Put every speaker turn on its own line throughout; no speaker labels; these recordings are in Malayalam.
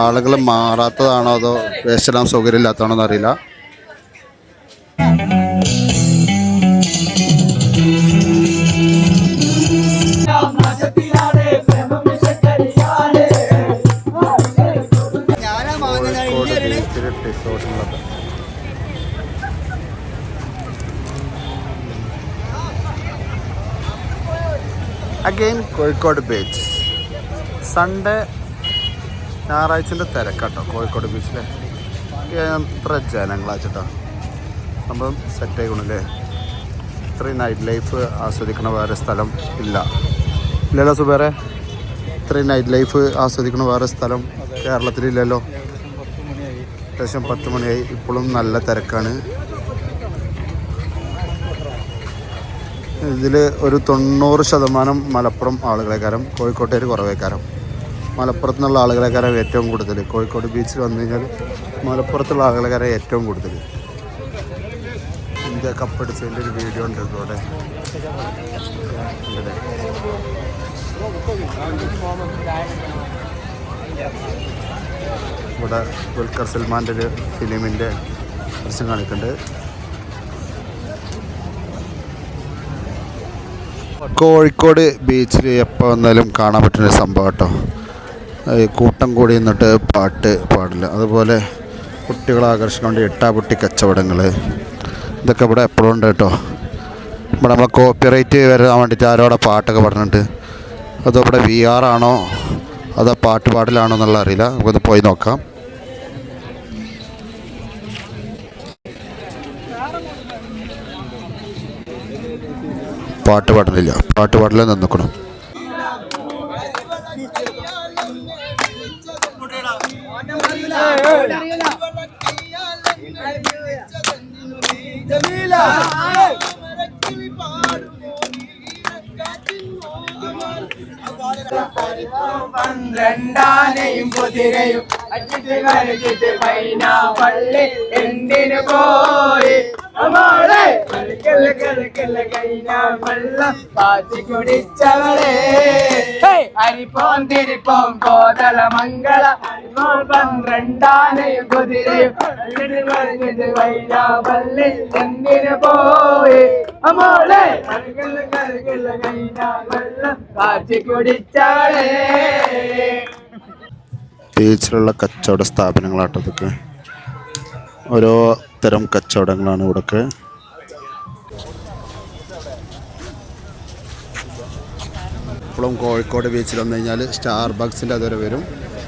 ആളുകൾ മാറാത്തതാണോ അതോ വേസ്റ്റ് ഇടാൻ സൗകര്യമില്ലാത്തതാണോ എന്നറിയില്ല. അഗെയിൻ കോഴിക്കോട് ബീച്ച് സൺഡേ ഞായറാഴ്ചൻ്റെ തിരക്കാട്ടോ കോഴിക്കോട് ബീച്ചിലെ. എത്ര ജനങ്ങളാച്ചിട്ടോ, സംഭവം സെറ്റ് ആയിക്കണല്ലേ. ഇത്രയും നൈറ്റ് ലൈഫ് ആസ്വദിക്കണ വേറെ സ്ഥലം ഇല്ലല്ലോ സുബേറെ? ഇത്രയും നൈറ്റ് ലൈഫ് ആസ്വദിക്കണ വേറെ സ്ഥലം കേരളത്തിലില്ലല്ലോ. ഏകദേശം 10 മണിയായി, ഇപ്പോഴും നല്ല തിരക്കാണ്. ഇതിൽ ഒരു 90% മലപ്പുറം ആളുകളെക്കാരം, കോഴിക്കോട്ടേര് കുറവേക്കാരം. മലപ്പുറത്തു നിന്നുള്ള ആളുകളെക്കാരം ഏറ്റവും കൂടുതൽ. കോഴിക്കോട് ബീച്ചിൽ വന്നു കഴിഞ്ഞാൽ മലപ്പുറത്തുള്ള ആളുകളെക്കാരം ഏറ്റവും കൂടുതൽ. ഇന്ത്യ കപ്പടിച്ചതിൻ്റെ ഒരു വീഡിയോ ഉണ്ട് ഇവിടെ. ഇവിടെ ദുൽഖർ സൽമാൻ്റെ ഒരു ഫിലിമിൻ്റെ ദൃശ്യം കാണിക്കുന്നുണ്ട്. കോഴിക്കോട് ബീച്ചിൽ എപ്പോൾ വന്നാലും കാണാൻ പറ്റുന്നൊരു സംഭവം കേട്ടോ. കൂട്ടം കൂടി നിന്നിട്ട് പാട്ട് പാടില്ല, അതുപോലെ കുട്ടികളെ ആകർഷിക്കാൻ വേണ്ടി എട്ടാപൊട്ടി കച്ചവടങ്ങൾ, ഇതൊക്കെ ഇവിടെ എപ്പോഴും ഉണ്ട് കേട്ടോ. ഇവിടെ നമ്മളെ കോപ്പിറൈറ്റ് വരാൻ വേണ്ടിയിട്ട് ആരോടെ പാട്ടൊക്കെ പാടുന്നുണ്ട്. അതോ ഇവിടെ VR ആണോ അതോ പാട്ട് പാടലാണോ എന്നുള്ള അറിയില്ല. നമുക്കൊന്ന് പോയി നോക്കാം. പാട്ട് പാടലില്ല, പാട്ട് പാടല നിന്നിക്കണം.
പന്ത്രണ്ടാനയും കുതിരയും അച്ചിട്ട് കളിച്ചിട്ട് പൈന പള്ളി എന്തിനു പോയി അമ്മോളെ കഴിഞ്ഞ വെള്ളം പാത്തി കുടിച്ചവളെ അരിപ്പോം തിരിപ്പോം കോതള മംഗള പന്ത്രണ്ടാനയും കുതിരയും അച്ചിട്ട് കളിച്ചിട്ട് പൈന പള്ളി എന്തിനു പോയി അമ്മോളെ കഴിഞ്ഞ വെള്ളം പാത്തി കുടിച്ചവളെ.
ബീച്ചിലുള്ള കച്ചവട സ്ഥാപനങ്ങളാട്ടോ ഇതൊക്കെ. ഓരോ തരം കച്ചവടങ്ങളാണ് ഇവിടെയൊക്കെ. ഇപ്പോഴും കോഴിക്കോട് ബീച്ചിൽ വന്നു കഴിഞ്ഞാൽ സ്റ്റാർബക്സിൻ്റെ അതുവരെ വരും.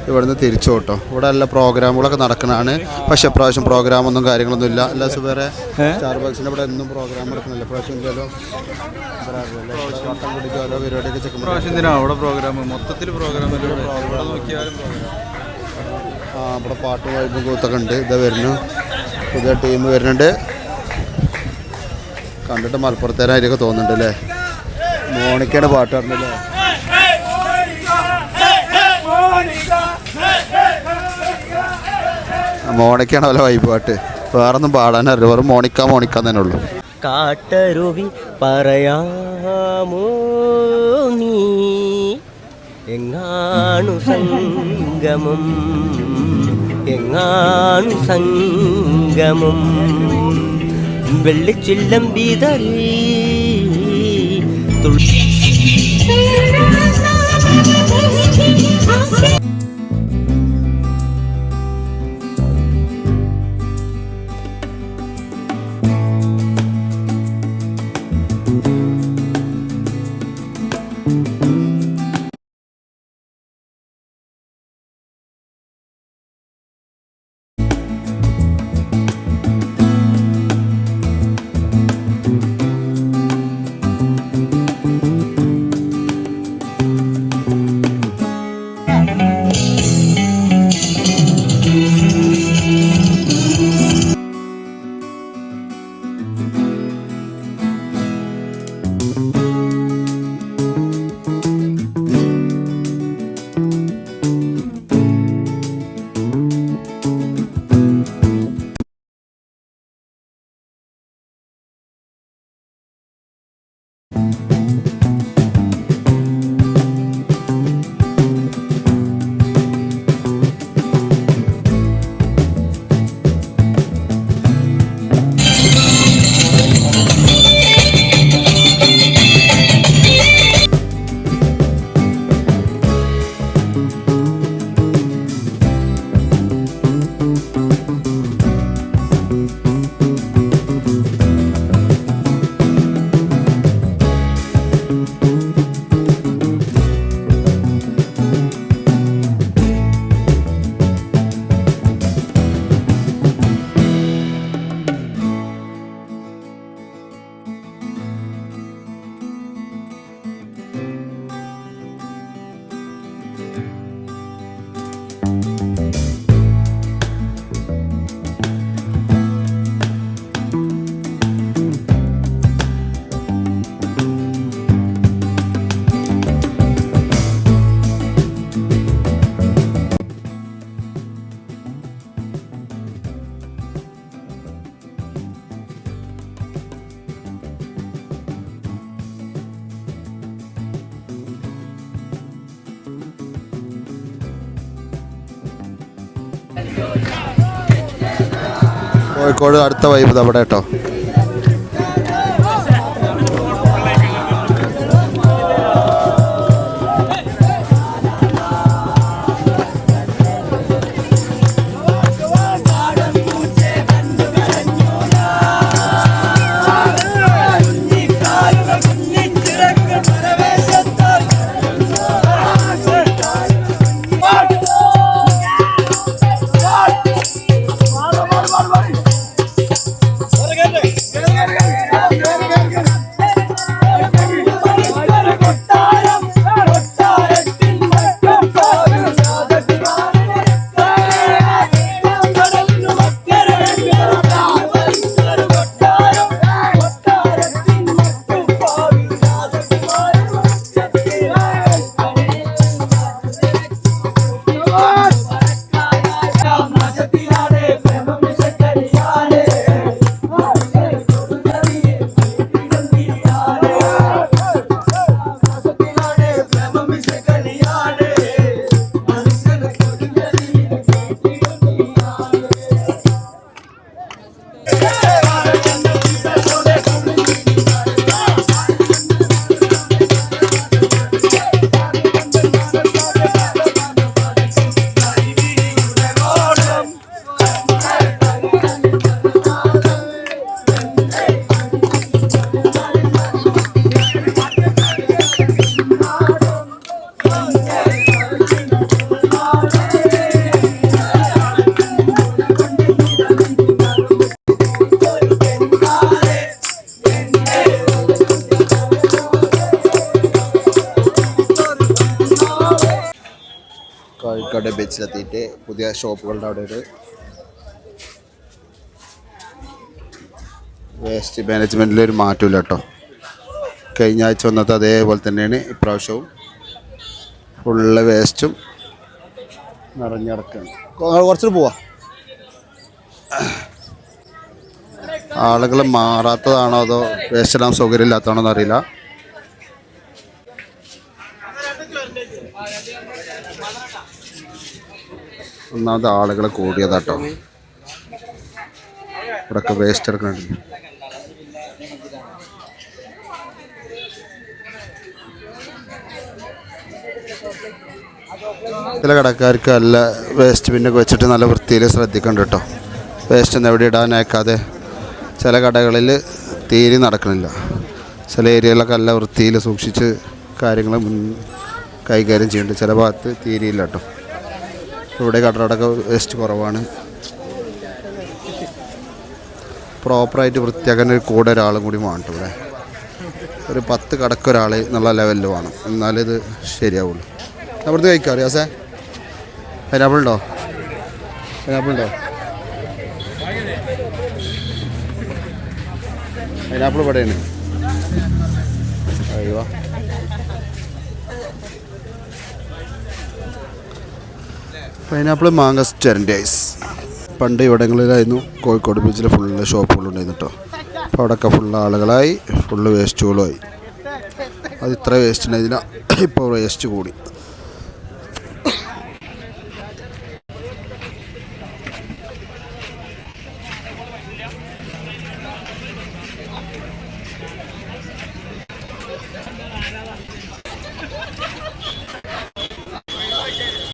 ഇവിടുന്ന് തിരിച്ചു കേട്ടോ. ഇവിടെ എല്ലാ പ്രോഗ്രാമുകളൊക്കെ നടക്കുന്നതാണ്. പക്ഷെ ഇപ്രാവശ്യം പ്രോഗ്രാമൊന്നും കാര്യങ്ങളൊന്നും ഇല്ല. എല്ലാ സുബേറെ സ്റ്റാർബക്സിൻ്റെ ഇവിടെ എന്നും പ്രോഗ്രാം നടക്കുന്നില്ല. ഇപ്രാവശ്യം എന്തല്ലോ വട്ടം പിടിക്കുക ഓരോ പരിപാടിയൊക്കെ ഇവിടെ പാട്ട് വൈബും കൂത്തൊക്കെ ഉണ്ട്. ഇതാ വരുന്നു, പുതിയ ടീം വരുന്നുണ്ട്. കണ്ടിട്ട് മലപ്പുറത്തേനായിരിക്കും തോന്നുന്നുണ്ട് അല്ലേ. മോണിക്കാണ് പാട്ട് പാടുന്നല്ലേ. മോണിക്കാണ് പോലെ വൈബ് പാട്ട്. വേറൊന്നും പാടാനറിയില്ല, വെറും മോണിക്കാൻ തന്നെ ഉള്ളൂ.
കാട്ടരുവി പറയാമോ നീ എങ്ങാണു സംഗമം വെള്ളിച്ചില്ലം ബീതറി
കോഴിക്കോട് അടുത്ത വൈബ് അവിടെ കേട്ടോ. കോഴിക്കോട് ബീച്ചിലെത്തിയിട്ട് പുതിയ ഷോപ്പുകളുടെ അവിടെ ഒരു വേസ്റ്റ് മാനേജ്മെൻറ്റിലൊരു മാറ്റമില്ല കേട്ടോ. കഴിഞ്ഞ ആഴ്ച വന്നത് അതേപോലെ തന്നെയാണ് ഇപ്രാവശ്യവും. ഫുള്ള് വേസ്റ്റും നിറഞ്ഞിടക്കാണ്. കുറച്ചിട്ട് പോവാ. ആളുകൾ മാറാത്തതാണോ അതോ വേസ്റ്റ് ഇടാൻ സൗകര്യം ഇല്ലാത്തതാണോ എന്നറിയില്ല. ഒന്നാമത് ആളുകൾ കൂടിയതാട്ടോ. ഇവിടെയൊക്കെ വേസ്റ്റ് എടുക്കണുണ്ട്. ചില കടക്കാർക്ക് നല്ല വേസ്റ്റ് ബിന്നൊക്കെ വെച്ചിട്ട് നല്ല വൃത്തിയിൽ ശ്രദ്ധിക്കുന്നുണ്ട് കേട്ടോ. വേസ്റ്റ് ഒന്നും എവിടെ ഇടാനേക്കാതെ ചില കടകളിൽ തീരെ നടക്കണില്ല. ചില ഏരിയകളിലൊക്കെ നല്ല വൃത്തിയിൽ സൂക്ഷിച്ച് കാര്യങ്ങൾ കൈകാര്യം ചെയ്യുന്നുണ്ട്. ചില ഭാഗത്ത് തീരെയില്ല കേട്ടോ. ഇവിടെ കടകളൊക്കെ വേസ്റ്റ് കുറവാണ്. പ്രോപ്പറായിട്ട് വൃത്തിയാക്കാൻ ഒരു കൂടെ ഒരാളും കൂടി വേണം ഇവിടെ. ഒരു 10 കടക്കൊരാൾ എന്നുള്ള ലെവലിൽ വേണം, എന്നാലേ ഇത് ശരിയാവുള്ളൂ. അവിടുത്തെ കഴിക്കാം അറിയാസേ. പൈനാപ്പിൾ ഉണ്ടോ? പൈനാപ്പിൾ ഉണ്ടോ? പൈനാപ്പിൾ ഇവിടെയാണ്. അയ്യോ, പൈനാപ്പിൾ, മാങ്ങ, സ്റ്റെറിൻ്റെ ഐസ്. പണ്ട് ഇവിടങ്ങളിലായിരുന്നു കോഴിക്കോട് ബീച്ചിൽ ഫുള്ള് ഷോപ്പുകളുണ്ടായിരുന്നു കേട്ടോ. അപ്പോൾ അവിടെയൊക്കെ ഫുള്ള് ആളുകളായി, ഫുള്ള് വേസ്റ്റുകളുമായി. അത് ഇത്ര വേസ്റ്റ് ഉണ്ടായിരുന്നില്ല, ഇപ്പോൾ വേസ്റ്റ് കൂടി.